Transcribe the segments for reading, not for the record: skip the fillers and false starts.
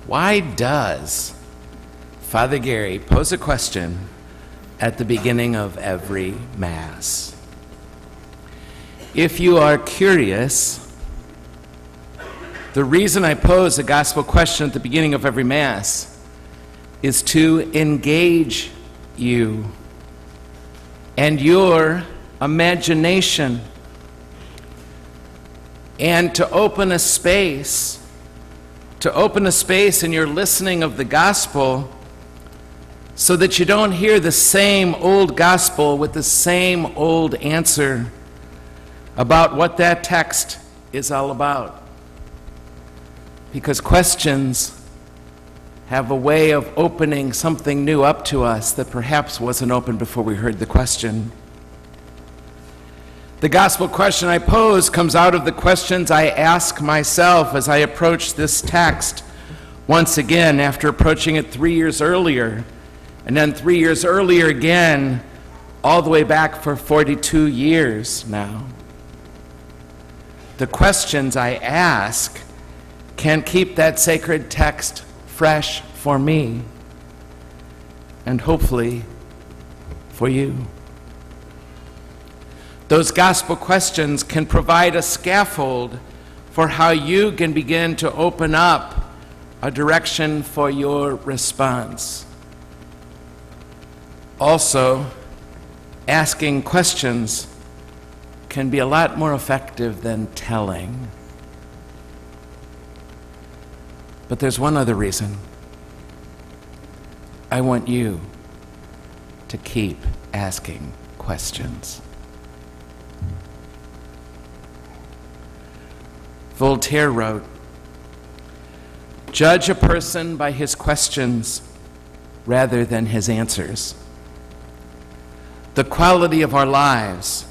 Why does Father Gary pose a question at the beginning of every Mass? If you are curious, the reason I pose a gospel question at the beginning of every Mass is to engage you and your imagination, and to open a space in your listening of the gospel, so that you don't hear the same old gospel with the same old answer about what that text is all about. Because questions have a way of opening something new up to us that perhaps wasn't open before we heard the question. The gospel question I pose comes out of the questions I ask myself as I approach this text once again, after approaching it 3 years earlier, and then 3 years earlier again, all the way back for 42 years now. The questions I ask can keep that sacred text fresh for me, and hopefully for you. Those gospel questions can provide a scaffold for how you can begin to open up a direction for your response. Also, asking questions can be a lot more effective than telling. But there's one other reason. I want you to keep asking questions. Voltaire wrote, "Judge a person by his questions rather than his answers. The quality of our lives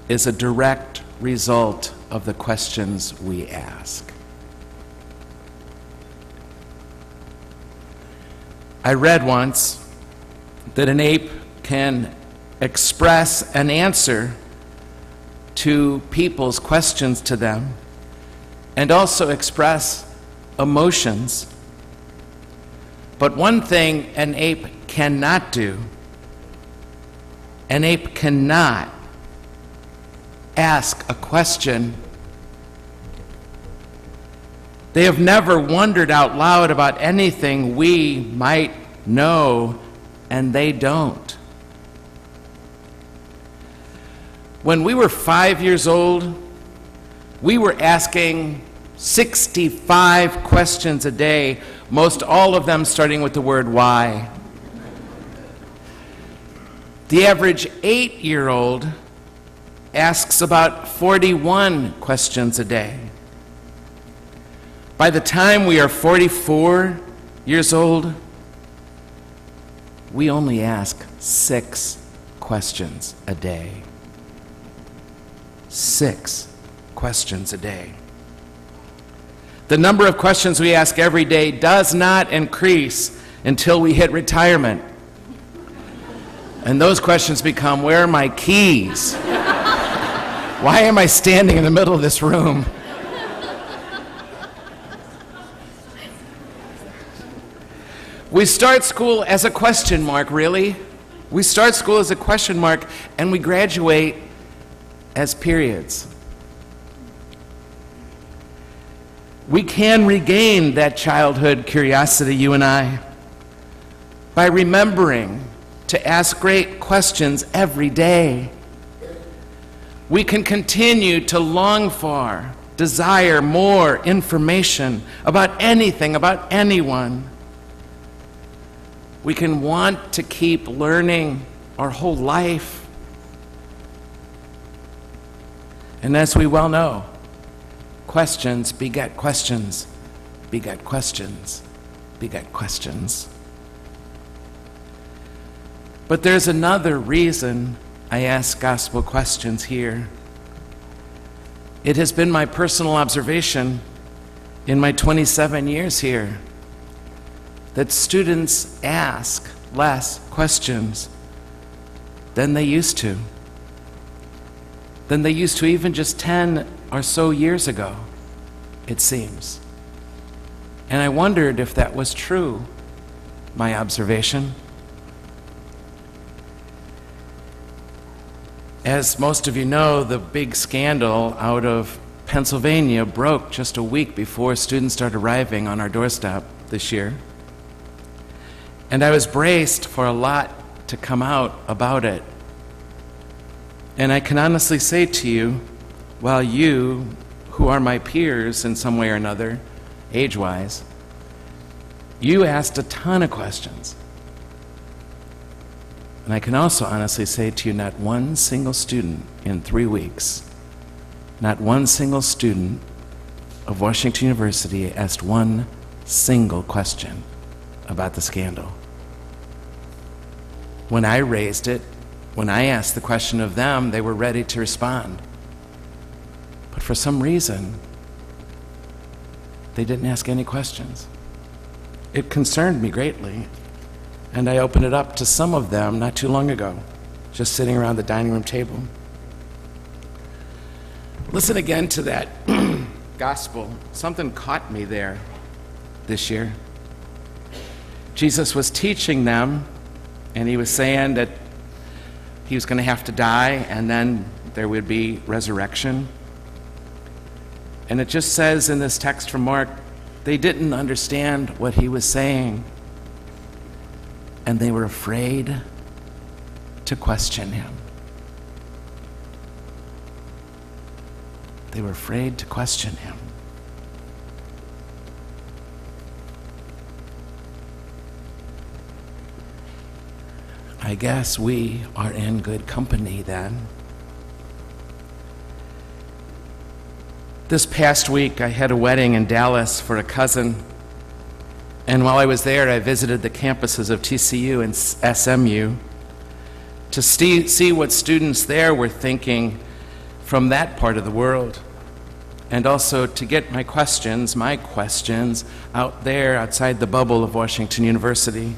is a direct result of the questions we ask." I read once that an ape can express an answer to people's questions to them and also express emotions. But one thing an ape cannot do, an ape cannot ask a question. They have never wondered out loud about anything we might know, and they don't. When we were 5 years old, we were asking 65 questions a day, most all of them starting with the word why. The average 8-year-old asks about 41 questions a day. By the time we are 44 years old, we only ask 6 questions a day. 6 questions a day. The number of questions we ask every day does not increase until we hit retirement. And those questions become, where are my keys? Why am I standing in the middle of this room? We start school as a question mark, really. We start school as a question mark, and we graduate as periods. We can regain that childhood curiosity, you and I, by remembering to ask great questions every day. We can continue to long for, desire more information about anything, about anyone. We can want to keep learning our whole life. And as we well know, questions beget questions, beget questions, beget questions. But there's another reason I ask gospel questions here. It has been my personal observation in my 27 years here that students ask less questions than they used to. Than they used to even just 10 or so years ago, it seems. And I wondered if that was true, my observation. As most of you know, the big scandal out of Pennsylvania broke just a week before students started arriving on our doorstep this year. And I was braced for a lot to come out about it. And I can honestly say to you, while you, who are my peers in some way or another, age-wise, you asked a ton of questions. And I can also honestly say to you, not one single student in 3 weeks, not one single student of Washington University asked one single question about the scandal. When I raised it, when I asked the question of them, they were ready to respond. But for some reason, they didn't ask any questions. It concerned me greatly, and I opened it up to some of them not too long ago, just sitting around the dining room table. Listen again to that gospel. Something caught me there this year. Jesus was teaching them, and he was saying that he was going to have to die, and then there would be resurrection. And it just says in this text from Mark, they didn't understand what he was saying, and they were afraid to question him. They were afraid to question him. I guess we are in good company then. This past week, I had a wedding in Dallas for a cousin, and while I was there, I visited the campuses of TCU and SMU to see what students there were thinking from that part of the world, and also to get my questions out there outside the bubble of Washington University.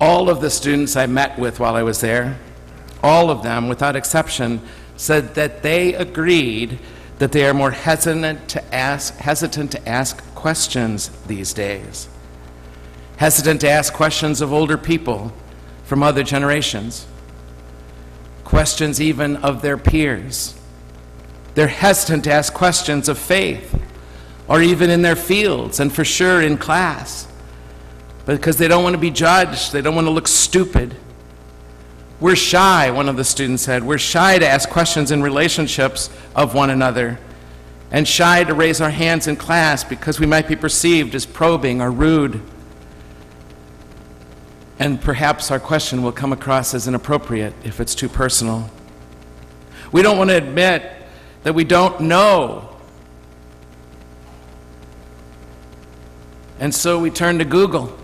All of the students I met with while I was there, all of them, without exception, said that they agreed that they are more hesitant to ask questions these days. Hesitant to ask questions of older people from other generations. Questions even of their peers. They're hesitant to ask questions of faith, or even in their fields, and for sure in class, because they don't want to be judged, they don't want to look stupid. We're shy, one of the students said. We're shy to ask questions in relationships of one another, and shy to raise our hands in class because we might be perceived as probing or rude. And perhaps our question will come across as inappropriate if it's too personal. We don't want to admit that we don't know. And so we turn to Google.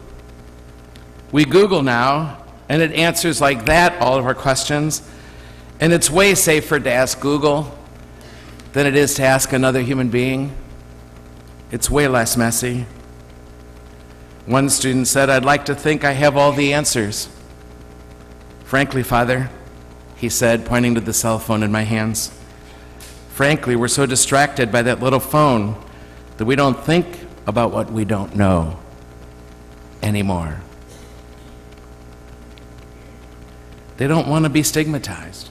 We Google now, and it answers like that all of our questions. And it's way safer to ask Google than it is to ask another human being. It's way less messy. One student said, "I'd like to think I have all the answers. Frankly, Father," he said, pointing to the cell phone in my hands, "frankly, we're so distracted by that little phone that we don't think about what we don't know anymore." They don't want to be stigmatized.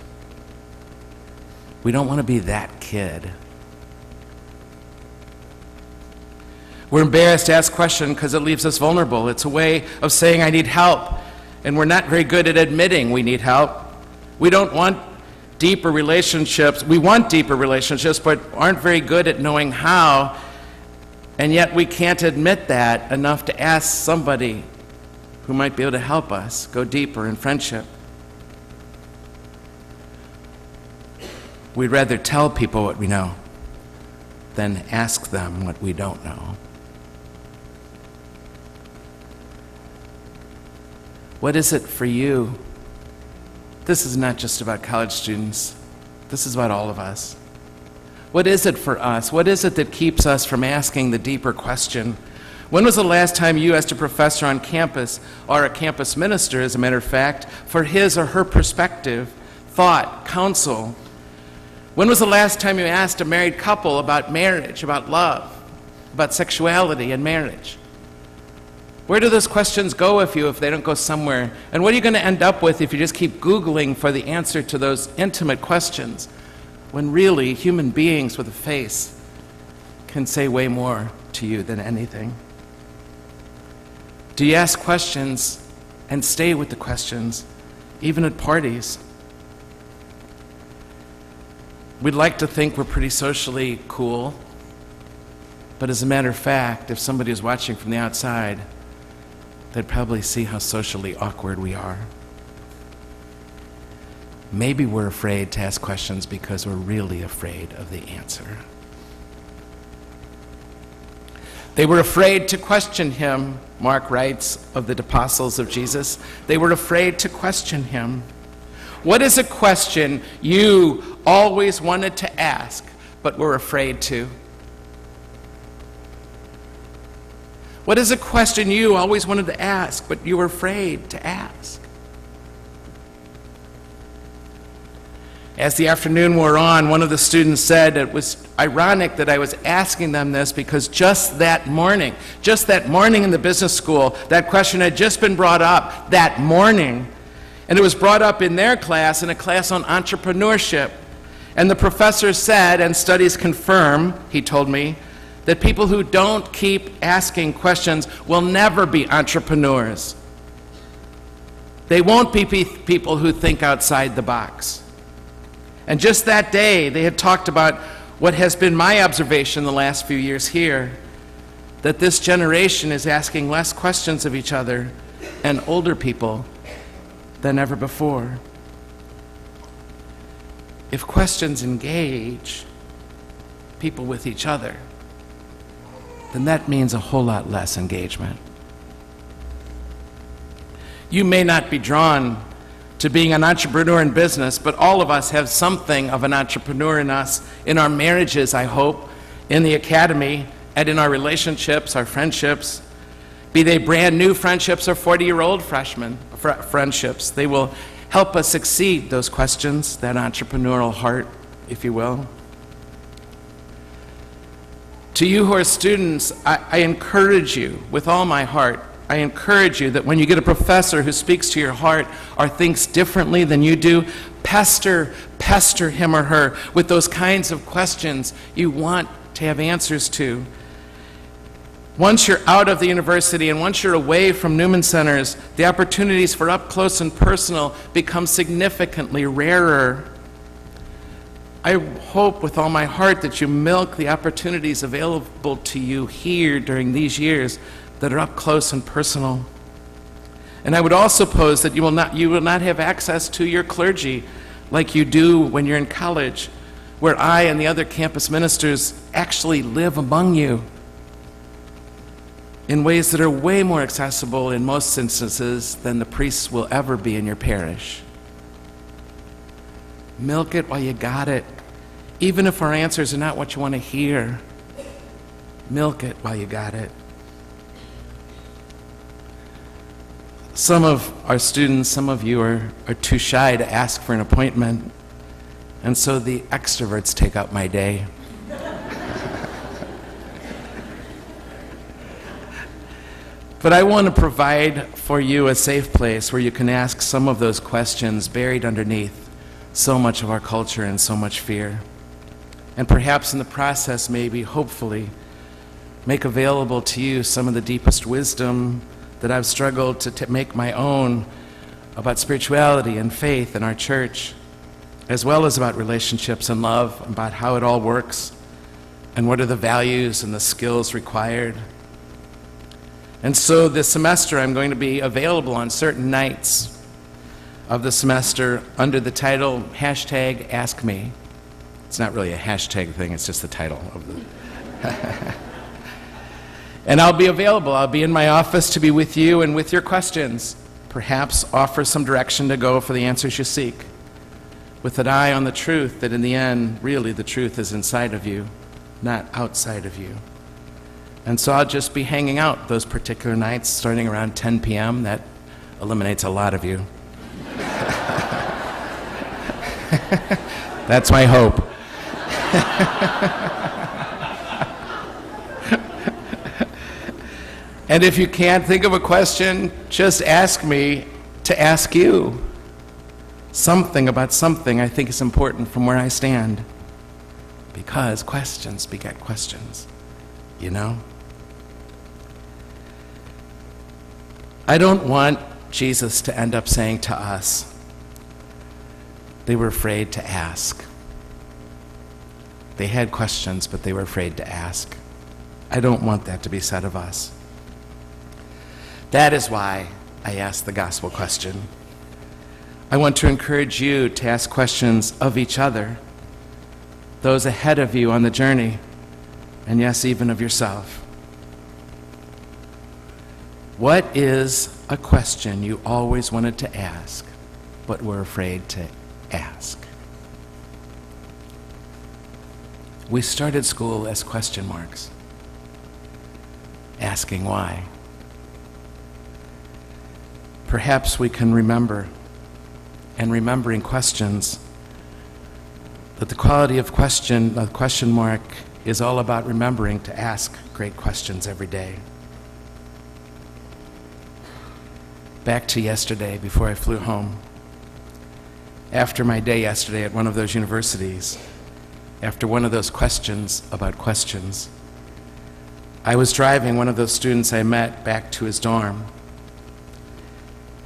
We don't want to be that kid. We're embarrassed to ask questions because it leaves us vulnerable. It's a way of saying I need help, and we're not very good at admitting we need help. We don't want deeper relationships. We want deeper relationships, but aren't very good at knowing how, and yet we can't admit that enough to ask somebody who might be able to help us go deeper in friendship. We'd rather tell people what we know than ask them what we don't know. What is it for you? This is not just about college students. This is about all of us. What is it for us? What is it that keeps us from asking the deeper question? When was the last time you asked a professor on campus, or a campus minister, as a matter of fact, for his or her perspective, thought, counsel? When was the last time you asked a married couple about marriage, about love? about sexuality and marriage? Where do those questions go if they don't go somewhere? And what are you going to end up with if you just keep Googling for the answer to those intimate questions, when really human beings with a face can say way more to you than anything? Do you ask questions and stay with the questions, even at parties? We'd like to think we're pretty socially cool, but as a matter of fact, if somebody is watching from the outside, they'd probably see how socially awkward we are. Maybe we're afraid to ask questions because we're really afraid of the answer. They were afraid to question him, Mark writes of the apostles of Jesus. They were afraid to question him. What is a question you always wanted to ask but were afraid to? What is a question you always wanted to ask but you were afraid to ask? As the afternoon wore on, one of the students said it was ironic that I was asking them this because just that morning in the business school, that question had just been brought up that morning. And it was brought up in their class, in a class on entrepreneurship. And the professor said, and studies confirm, he told me, that people who don't keep asking questions will never be entrepreneurs. They won't be people who think outside the box. And just that day, they had talked about what has been my observation the last few years here, that this generation is asking less questions of each other and older people than ever before. If questions engage people with each other, then that means a whole lot less engagement. You may not be drawn to being an entrepreneur in business, but all of us have something of an entrepreneur in us, in our marriages, I hope, in the academy, and in our relationships, our friendships, be they brand new friendships or 40-year-old friendships. They will help us exceed those questions, that entrepreneurial heart, if you will. To you who are students, I encourage you with all my heart, I encourage you that when you get a professor who speaks to your heart or thinks differently than you do, pester him or her with those kinds of questions you want to have answers to. Once you're out of the university and once you're away from Newman Centers, the opportunities for up close and personal become significantly rarer. I hope with all my heart that you milk the opportunities available to you here during these years that are up close and personal. And I would also pose that you will not have access to your clergy like you do when you're in college, where I and the other campus ministers actually live among you in ways that are way more accessible in most instances than the priests will ever be in your parish. Milk it while you got it. Even if our answers are not what you want to hear, milk it while you got it. Some of our students, some of you are too shy to ask for an appointment, and so the extroverts take up my day. But I want to provide for you a safe place where you can ask some of those questions buried underneath so much of our culture and so much fear. And perhaps in the process, maybe, hopefully, make available to you some of the deepest wisdom that I've struggled to make my own about spirituality and faith in our church, as well as about relationships and love, about how it all works, and what are the values and the skills required. And so this semester I'm going to be available on certain nights of the semester under the title #AskMe. It's not really a hashtag thing, it's just the title of the... And I'll be available. I'll be in my office to be with you and with your questions. Perhaps offer some direction to go for the answers you seek, with an eye on the truth that in the end, really the truth is inside of you, not outside of you. And so I'll just be hanging out those particular nights starting around 10 p.m. That eliminates a lot of you. That's my hope. And if you can't think of a question, just ask me to ask you something about something I think is important from where I stand. Because questions beget questions, you know? I don't want Jesus to end up saying to us, they were afraid to ask. They had questions, but they were afraid to ask. I don't want that to be said of us. That is why I asked the gospel question. I want to encourage you to ask questions of each other, those ahead of you on the journey, and yes, even of yourself. What is a question you always wanted to ask, but were afraid to ask? We started school as question marks, asking why. Perhaps we can remember, and remembering questions, that the quality of the question mark is all about remembering to ask great questions every day. Back to yesterday, before I flew home. After my day yesterday at one of those universities, after one of those questions about questions, I was driving one of those students I met back to his dorm,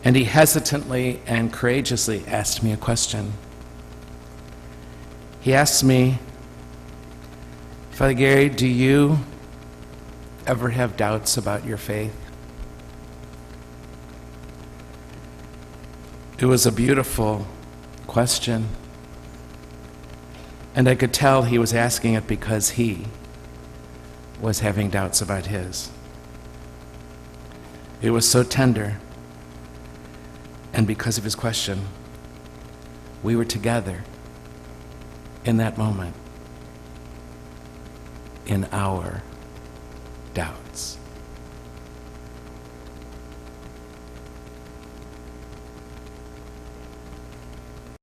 and he hesitantly and courageously asked me a question. He asked me, Father Gary, do you ever have doubts about your faith? It was a beautiful question, and I could tell he was asking it because he was having doubts about his. It was so tender, and because of his question, we were together in that moment in our doubts.